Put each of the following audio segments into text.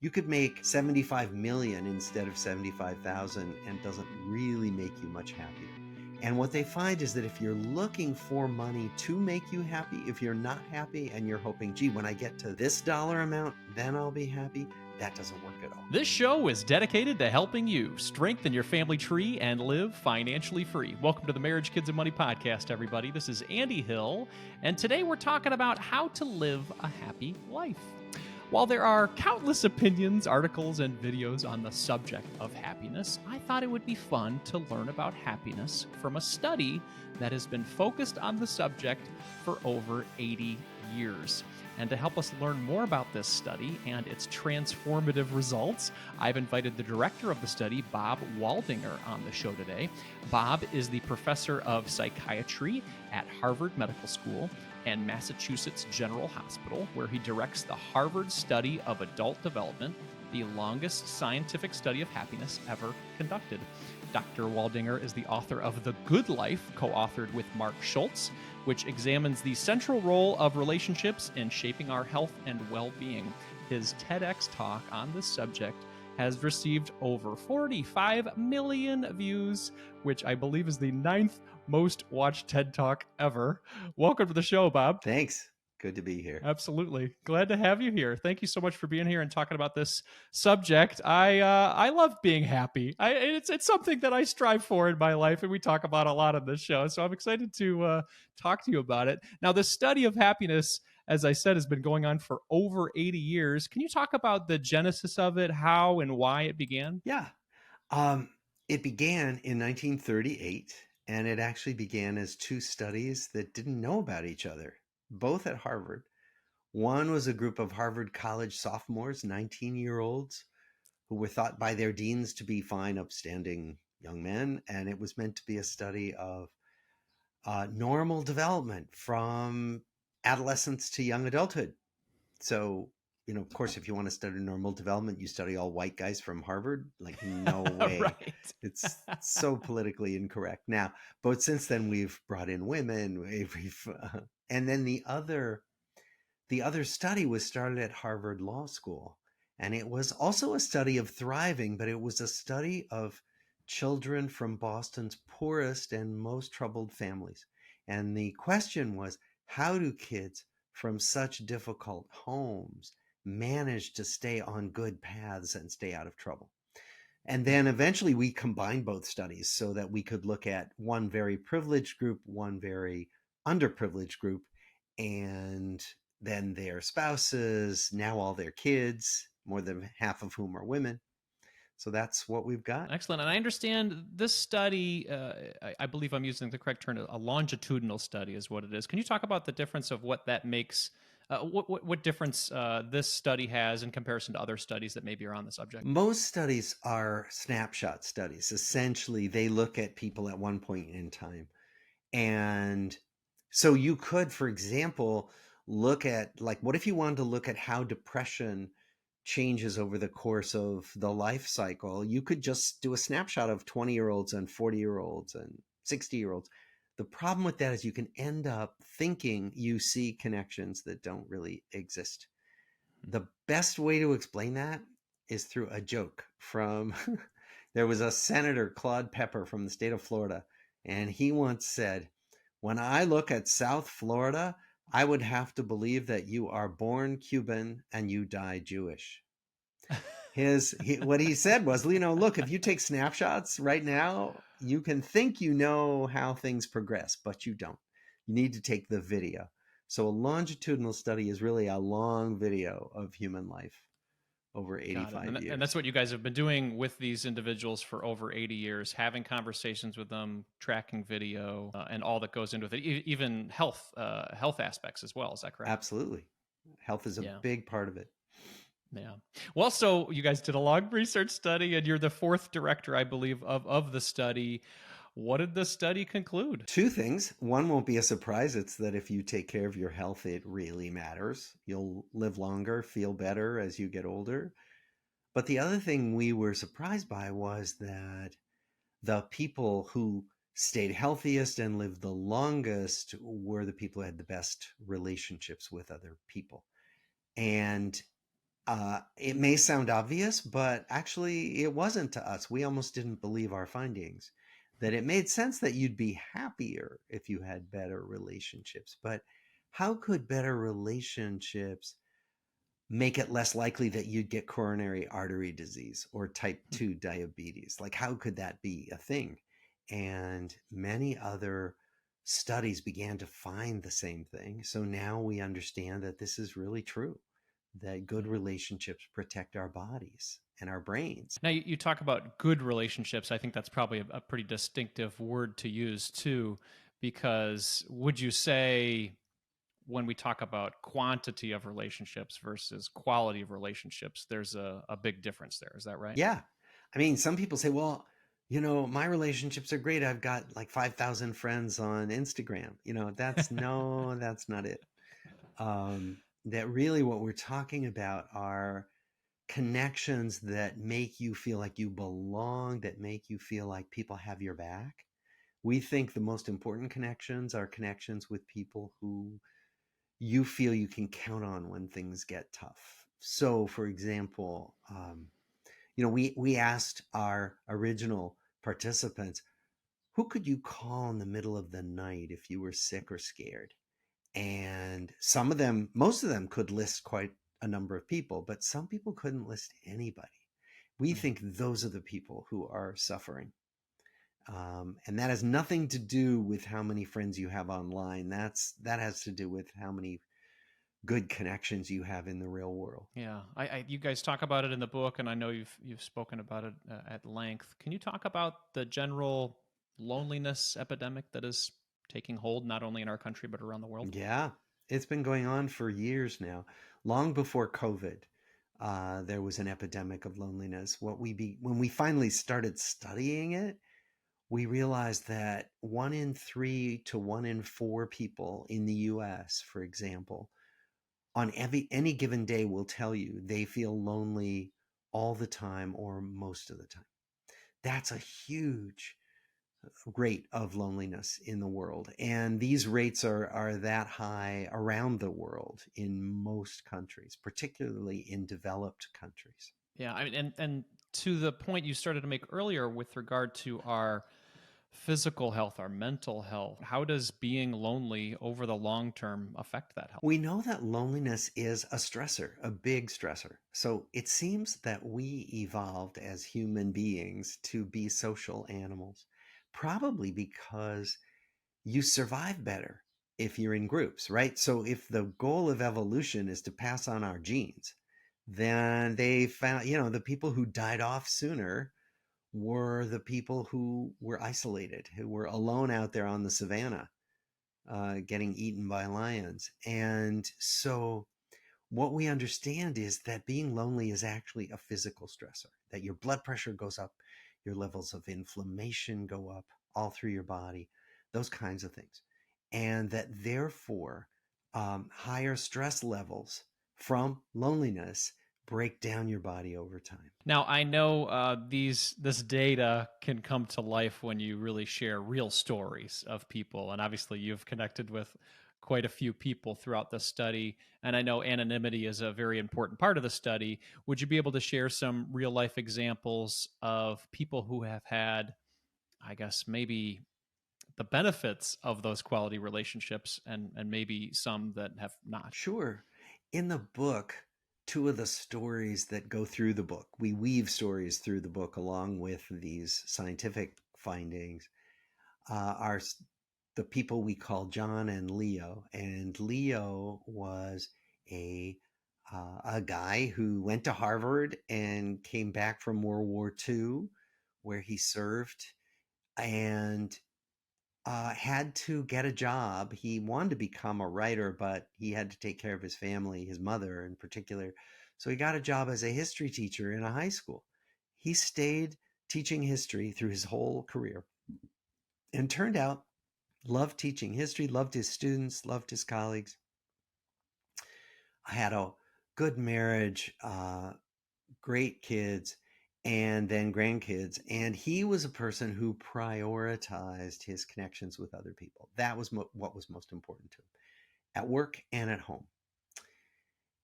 You could make 75 million instead of 75,000 and it doesn't really make you much happier. And what they find is that if you're looking for money to make you happy, if you're not happy and you're hoping, gee, when I get to this dollar amount, then I'll be happy, that doesn't work at all. This show is dedicated to helping you strengthen your family tree and live financially free. Welcome to the Marriage, Kids, and Money podcast, everybody. This is Andy Hill, and today we're talking about how to live a happy life. While there are countless opinions, articles, and videos on the subject of happiness, I thought it would be fun to learn about happiness from a study that has been focused on the subject for over 80 years. And to help us learn more about this study and its transformative results, I've invited the director of the study, Bob Waldinger, on the show today. Bob is the professor of psychiatry at Harvard Medical School and Massachusetts General Hospital, where he directs the Harvard Study of Adult Development, the longest scientific study of happiness ever conducted. Dr. Waldinger is the author of The Good Life, co-authored with Mark Schultz, which examines the central role of relationships in shaping our health and well-being. His TEDx talk on this subject has received over 45 million views, which I believe is the 9th most watched TED Talk ever. Welcome to the show, Bob. Thanks. Good to be here. Absolutely. Glad to have you here. Thank you so much for being here and talking about this subject. I love being happy. It's something that I strive for in my life, and we talk about a lot on this show. So I'm excited to talk to you about it. Now, the study of happiness, as I said, has been going on for over 80 years. Can you talk about the genesis of it, how and why it began? Yeah. It began in 1938, and it actually began as two studies that didn't know about each other, both at Harvard. One was a group of Harvard College sophomores, 19-year-olds, who were thought by their deans to be fine, upstanding young men, and it was meant to be a study of normal development from adolescence to young adulthood. So, of course, if you want to study normal development, you study all white guys from Harvard. Like, no way. Right. It's so politically incorrect now. But since then, we've brought in women. And then the other study was started at Harvard Law School. And it was also a study of thriving, but it was a study of children from Boston's poorest and most troubled families. And the question was, how do kids from such difficult homes manage to stay on good paths and stay out of trouble? And then eventually we combined both studies so that we could look at one very privileged group, one very underprivileged group, and then their spouses, now all their kids, more than half of whom are women. So that's what we've got. Excellent. And I understand this study, I believe I'm using the correct term, a longitudinal study is what it is. Can you talk about the difference of what that makes, what difference this study has in comparison to other studies that maybe are on the subject? Most studies are snapshot studies. Essentially, they look at people at one point in time. And so you could, for example, look at, like, what if you wanted to look at how depression changes over the course of the life cycle? You could just do a snapshot of 20-year-olds and 40-year-olds and 60-year-olds. The problem with that is you can end up thinking you see connections that don't really exist. The best way to explain that is through a joke from there was a Senator, Claude Pepper, from the state of Florida, and he once said, "When I look at South Florida, I would have to believe that you are born Cuban and you die Jewish." What he said was, look, if you take snapshots right now, you can think you know how things progress, but you don't. You need to take the video. So a longitudinal study is really a long video of human life over 85 years. And that's what you guys have been doing with these individuals for over 80 years, having conversations with them, tracking video, and all that goes into it, even health aspects as well. Is that correct? Absolutely. Health is a big part of it. Yeah. Well, so you guys did a long research study, and you're the fourth director, I believe, of the study. What did the study conclude? Two things. One won't be a surprise. It's that if you take care of your health, it really matters. You'll live longer, feel better as you get older. But the other thing we were surprised by was that the people who stayed healthiest and lived the longest were the people who had the best relationships with other people. And It may sound obvious, but actually it wasn't to us. We almost didn't believe our findings, that it made sense that you'd be happier if you had better relationships. But how could better relationships make it less likely that you'd get coronary artery disease or type 2 diabetes? Like, how could that be a thing? And many other studies began to find the same thing. So now we understand that this is really true, that good Yeah. relationships protect our bodies and our brains. Now, you talk about good relationships. I think that's probably a pretty distinctive word to use too, because would you say when we talk about quantity of relationships versus quality of relationships, there's a big difference there? Is that right? Yeah. I mean, some people say, well, my relationships are great. I've got like 5,000 friends on Instagram. That's not it. That really what we're talking about are connections that make you feel like you belong, that make you feel like people have your back. We think the most important connections are connections with people who you feel you can count on when things get tough. So, for example, we asked our original participants, who could you call in the middle of the night if you were sick or scared? And most of them could list quite a number of people, but some people couldn't list anybody. We Mhm. think those are the people who are suffering. And that has nothing to do with how many friends you have online. That has to do with how many good connections you have in the real world. Yeah, you guys talk about it in the book, and I know you've spoken about it at length. Can you talk about the general loneliness epidemic that is taking hold not only in our country but around the world? Yeah, it's been going on for years now. Long before COVID, there was an epidemic of loneliness. When we finally started studying it, we realized that 1 in 3 to 1 in 4 people in the US, for example, on any given day will tell you they feel lonely all the time or most of the time. That's a huge rate of loneliness in the world. And these rates are that high around the world in most countries, particularly in developed countries. Yeah, I mean, and to the point you started to make earlier with regard to our physical health, our mental health, how does being lonely over the long term affect that health? We know that loneliness is a stressor, a big stressor. So it seems that we evolved as human beings to be social animals, probably because you survive better if you're in groups, right? So if the goal of evolution is to pass on our genes, then they found, the people who died off sooner were the people who were isolated, who were alone out there on the savannah, getting eaten by lions. And so what we understand is that being lonely is actually a physical stressor, that your blood pressure goes up, your levels of inflammation go up all through your body, those kinds of things. And that therefore, higher stress levels from loneliness break down your body over time. Now, I know this data can come to life when you really share real stories of people, and obviously, you've connected with quite a few people throughout the study. And I know anonymity is a very important part of the study. Would you be able to share some real life examples of people who have had, I guess, maybe the benefits of those quality relationships, and maybe some that have not? Sure. In the book, two of the stories that go through the book, we weave stories through the book along with these scientific findings, are the people we call John and Leo. And Leo was a a guy who went to Harvard and came back from World War II, where he served, and had to get a job. He wanted to become a writer, but he had to take care of his family, his mother in particular. So he got a job as a history teacher in a high school. He stayed teaching history through his whole career and turned out loved teaching history, loved his students, loved his colleagues. I had a good marriage, great kids, and then grandkids. And he was a person who prioritized his connections with other people. That was what was most important to him at work and at home.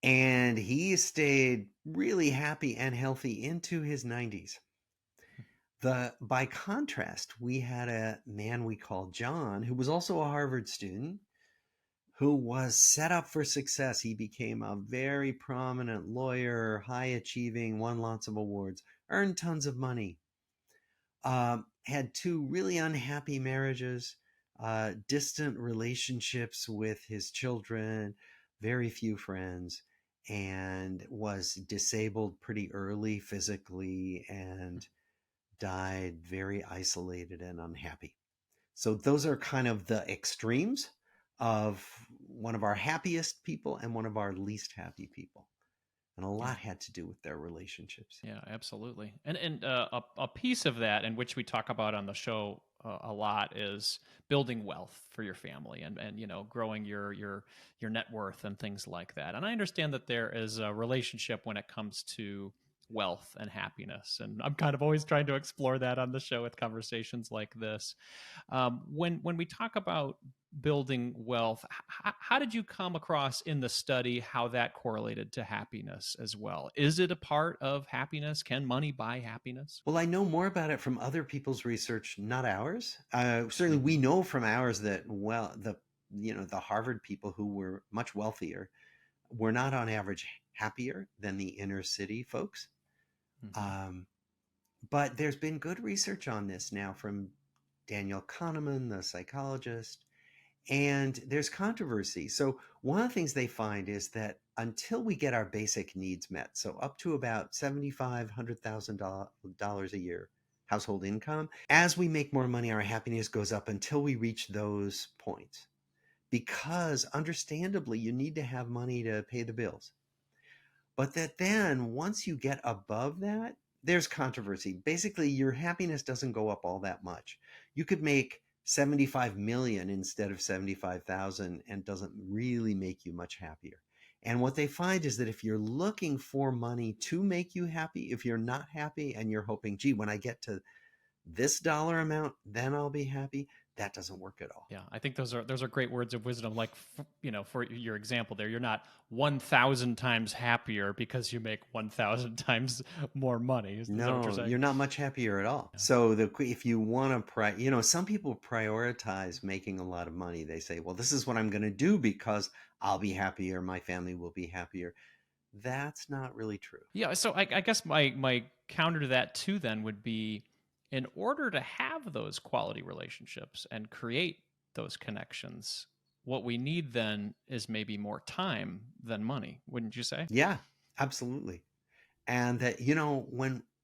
And he stayed really happy and healthy into his 90s. By contrast, we had a man we called John, who was also a Harvard student, who was set up for success. He became a very prominent lawyer, high achieving, won lots of awards, earned tons of money, had two really unhappy marriages, distant relationships with his children, very few friends, and was disabled pretty early physically and died very isolated and unhappy. So those are kind of the extremes of one of our happiest people and one of our least happy people. And a Yeah. lot had to do with their relationships. Yeah, absolutely. And a piece of that, in which we talk about on the show a lot, is building wealth for your family, and growing your net worth and things like that. And I understand that there is a relationship when it comes to wealth and happiness, and I'm kind of always trying to explore that on the show with conversations like this. When we talk about building wealth, how did you come across in the study how that correlated to happiness as well? Is it a part of happiness? Can money buy happiness? Well, I know more about it from other people's research, not ours. Certainly, Hmm. we know from ours that the Harvard people who were much wealthier were not on average happier than the inner city folks. Hmm. Um, but there's been good research on this now from Daniel Kahneman, the psychologist, and there's controversy. So one of the things they find is that until we get our basic needs met, so up to about $7,500,000 a year household income, as we make more money, our happiness goes up until we reach those points. Because understandably, you need to have money to pay the bills. But that then once you get above that, there's controversy. Basically, your happiness doesn't go up all that much. You could make 75 million instead of 75,000 and doesn't really make you much happier. And what they find is that if you're looking for money to make you happy, if you're not happy and you're hoping, gee, when I get to this dollar amount, then I'll be happy, that doesn't work at all. Yeah, I think those are great words of wisdom. Like, for your example there, you're not 1,000 times happier because you make 1,000 times more money. Is that what you're No, saying? you're not much happier at all. Yeah. So if you want to, some people prioritize making a lot of money. They say, well, this is what I'm going to do because I'll be happier, my family will be happier. That's not really true. Yeah, so I guess my counter to that too then would be, in order to have those quality relationships and create those connections, what we need then is maybe more time than money, wouldn't you say? Yeah, absolutely. And that,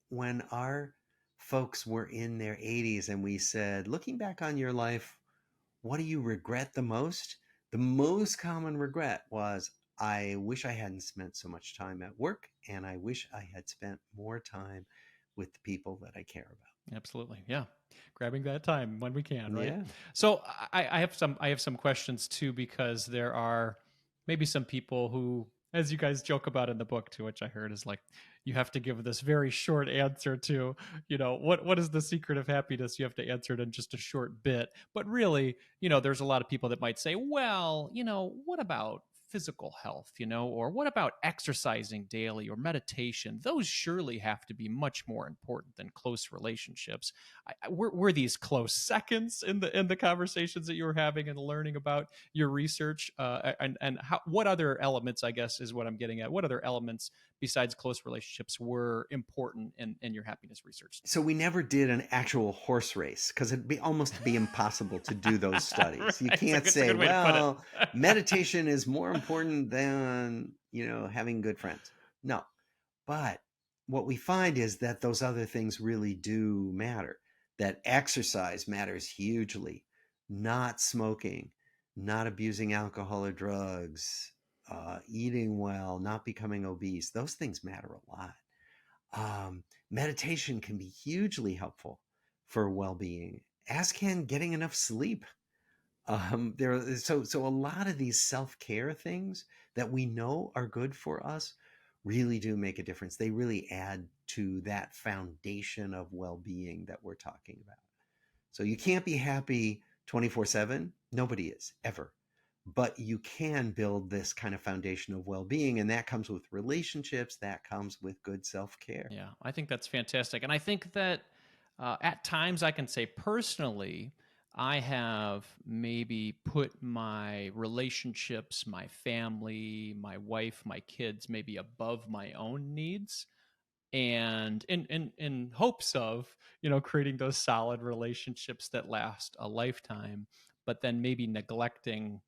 when our folks were in their 80s and we said, looking back on your life, what do you regret the most? The most common regret was, I wish I hadn't spent so much time at work, and I wish I had spent more time with the people that I care about. Absolutely. Yeah. Grabbing that time when we can, right? Yeah. So I have some questions too, because there are maybe some people who, as you guys joke about in the book too, which I heard is like, you have to give this very short answer to, what is the secret of happiness? You have to answer it in just a short bit. But really, there's a lot of people that might say, well, what about physical health, or what about exercising daily or meditation? Those surely have to be much more important than close relationships. Were these close seconds in the conversations that you were having and learning about your research? And what other elements, I guess, is what I'm getting at. What other elements besides close relationships were important in your happiness research? So we never did an actual horse race because it'd be almost be impossible to do those studies. You Right, can't it's a say, good way to put it. well, meditation is more important than, having good friends. No. But what we find is that those other things really do matter, that exercise matters hugely, not smoking, not abusing alcohol or drugs, eating well, not becoming obese. Those things matter a lot. Meditation can be hugely helpful for well-being, as can getting enough sleep. So a lot of these self-care things that we know are good for us really do make a difference. They really add to that foundation of well-being that we're talking about. So you can't be happy 24/7. Nobody is ever. but you can build this kind of foundation of well-being, and that comes with relationships, that comes with good self-care. Yeah, I think that's fantastic. And I think that at times I can say personally, I have maybe put my relationships, my family, my wife, my kids, maybe above my own needs, and in hopes of, creating those solid relationships that last a lifetime, but then maybe neglecting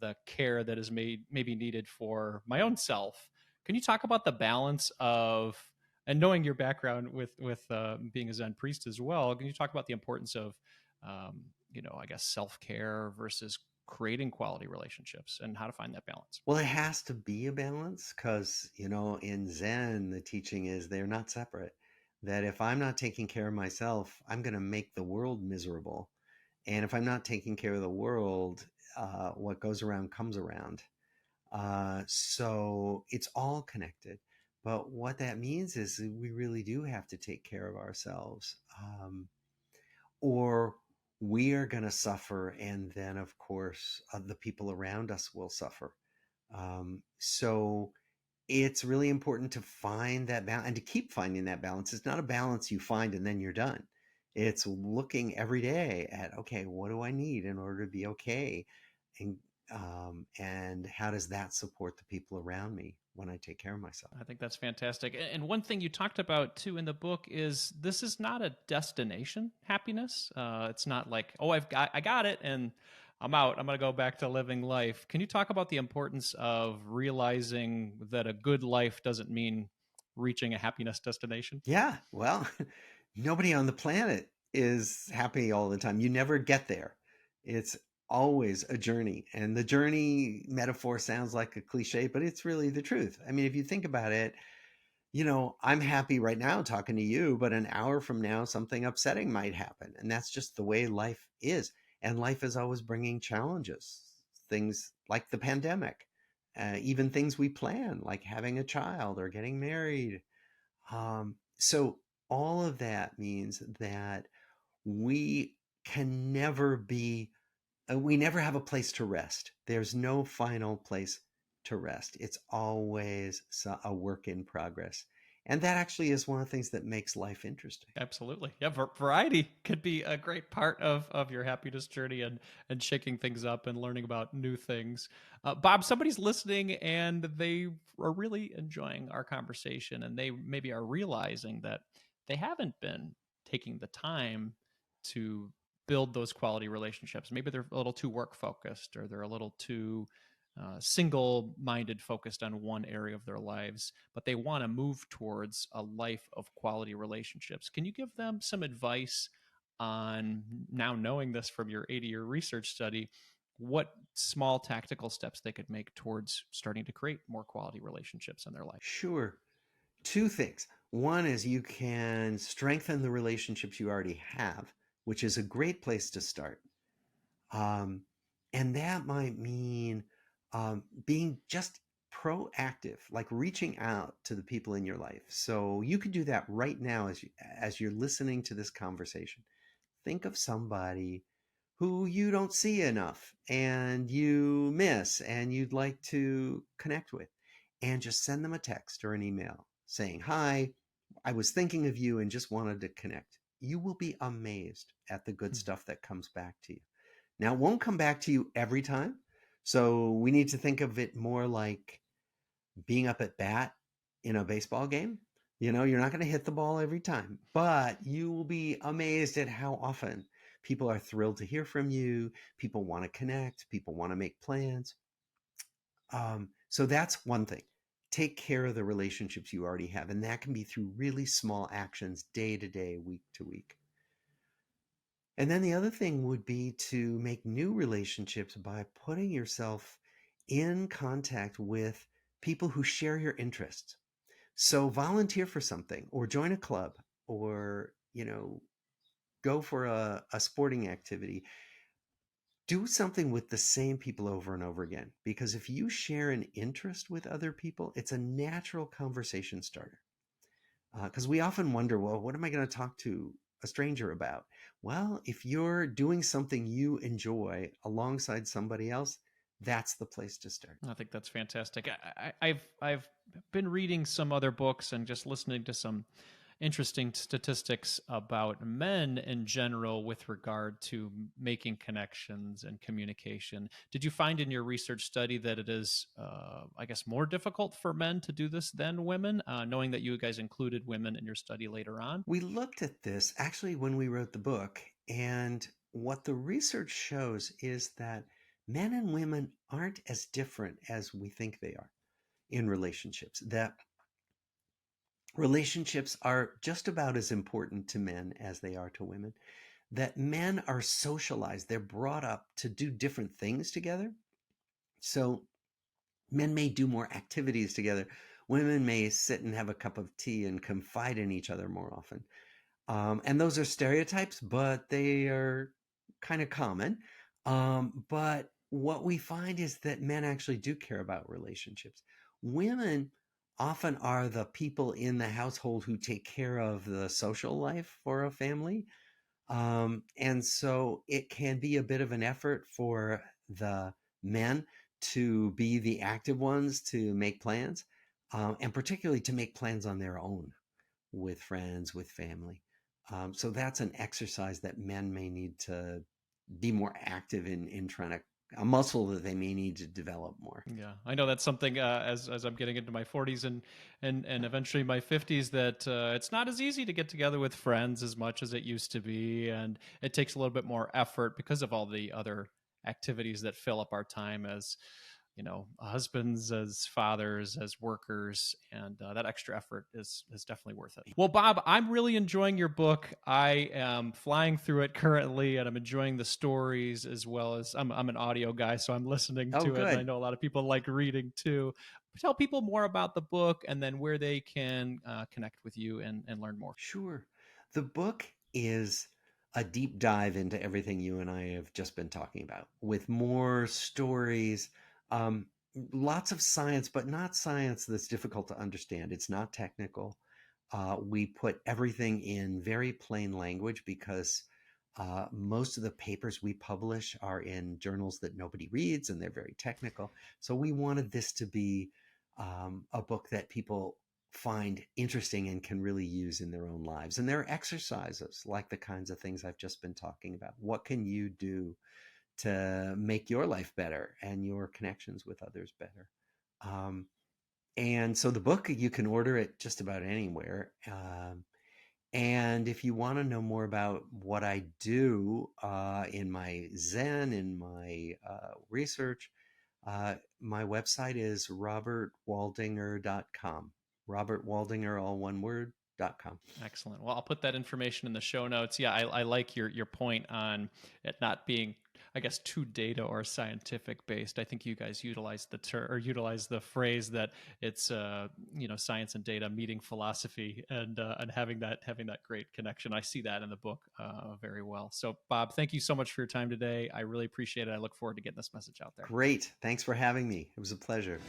the care that is made maybe needed for my own self. Can you talk about the balance of, and knowing your background with being a Zen priest as well, can you talk about the importance of I guess self-care versus creating quality relationships and how to find that balance? Well, it has to be a balance because, in Zen, the teaching is they're not separate. That if I'm not taking care of myself, I'm going to make the world miserable. And if I'm not taking care of the world, what goes around comes around. So it's all connected. But what that means is that we really do have to take care of ourselves, or we are going to suffer. And then, of course, the people around us will suffer. So it's really important to find that balance and to keep finding that balance. It's not a balance you find and then you're done. It's looking every day at, okay, what do I need in order to be okay? And and how does that support the people around me when I take care of myself? I think that's fantastic. And one thing you talked about too in the book is this is not a destination happiness. It's not like, oh, I got it and I'm out. I'm going to go back to living life. Can you talk about the importance of realizing that a good life doesn't mean reaching a happiness destination? Yeah, well, nobody on the planet is happy all the time. You never get there. It's always a journey. And the journey metaphor sounds like a cliche, but it's really the truth. I mean, if you think about it, I'm happy right now talking to you, but an hour from now, something upsetting might happen. And that's just the way life is. And life is always bringing challenges, things like the pandemic, even things we plan, like having a child or getting married. So all of that means that we can never be, we never have a place to rest. There's no final place to rest. It's always a work in progress. And that actually is one of the things that makes life interesting. Absolutely. Yeah, variety could be a great part of your happiness journey and shaking things up and learning about new things. Bob, somebody's listening and they are really enjoying our conversation and they maybe are realizing that they haven't been taking the time to build those quality relationships. Maybe they're a little too work focused or they're a little too single minded, focused on one area of their lives, but they want to move towards a life of quality relationships. Can you give them some advice on, now knowing this from your 80-year research study, what small tactical steps they could make towards starting to create more quality relationships in their life? Sure. Two things. One is you can strengthen the relationships you already have, which is a great place to start. Um, and that might mean being just proactive, like reaching out to the people in your life. So you could do that right now as you're listening to this conversation. Think of somebody who you don't see enough and you miss and you'd like to connect with, and just send them a text or an email saying, "Hi, I was thinking of you and just wanted to connect." You will be amazed at the good stuff that comes back to you. Now, it won't come back to you every time. So we need to think of it more like being up at bat in a baseball game. You're not going to hit the ball every time, but you will be amazed at how often people are thrilled to hear from you. People want to connect. People want to make plans. So that's one thing. Take care of the relationships you already have. And that can be through really small actions, day to day, week to week. And then the other thing would be to make new relationships by putting yourself in contact with people who share your interests. So volunteer for something or join a club or, go for a sporting activity. Do something with the same people over and over again. Because if you share an interest with other people, it's a natural conversation starter. Because we often wonder, well, what am I going to talk to a stranger about? Well, if you're doing something you enjoy alongside somebody else, that's the place to start. I think that's fantastic. I've been reading some other books and just listening to some interesting statistics about men in general with regard to making connections and communication. Did you find in your research study that it is, I guess, more difficult for men to do this than women, knowing that you guys included women in your study later on? We looked at this actually when we wrote the book, and what the research shows is that men and women aren't as different as we think they are in relationships. That relationships are just about as important to men as they are to women. That men are socialized, they're brought up to do different things together. So men may do more activities together. Women may sit and have a cup of tea and confide in each other more often. And those are stereotypes, but they are kind of common. But what we find is that men actually do care about relationships. Women often are the people in the household who take care of the social life for a family. And so it can be a bit of an effort for the men to be the active ones to make plans, and particularly to make plans on their own with friends, with family. So that's an exercise that men may need to be more active in trying to, a muscle that they may need to develop more. Yeah, I know that's something as I'm getting into my 40s and eventually my 50s that it's not as easy to get together with friends as much as it used to be, and it takes a little bit more effort because of all the other activities that fill up our time as husbands, as fathers, as workers, and that extra effort is definitely worth it. Well, Bob, I'm really enjoying your book. I am flying through it currently, and I'm enjoying the stories as well as I'm an audio guy, so I'm listening Oh, to it, and I good. know a lot of people like reading too. Tell people more about the book and then where they can connect with you and learn more. Sure. The book is a deep dive into everything you and I have just been talking about, with more stories, um, lots of science, but not science that's difficult to understand. It's not technical. We put everything in very plain language because most of the papers we publish are in journals that nobody reads and they're very technical. So we wanted this to be a book that people find interesting and can really use in their own lives. And there are exercises like the kinds of things I've just been talking about. What can you do to make your life better and your connections with others better? Um, and so the book, you can order it just about anywhere. And if you want to know more about what I do in my Zen, in my research, my website is robertwaldinger.com. Robert Waldinger, all one word.com. Excellent. Well, I'll put that information in the show notes. Yeah, I like your point on it not being, I guess, too data or scientific based. I think you guys utilize the utilize the phrase that it's science and data meeting philosophy and having that great connection. I see that in the book very well. So, Bob, thank you so much for your time today. I really appreciate it. I look forward to getting this message out there. Great. Thanks for having me. It was a pleasure.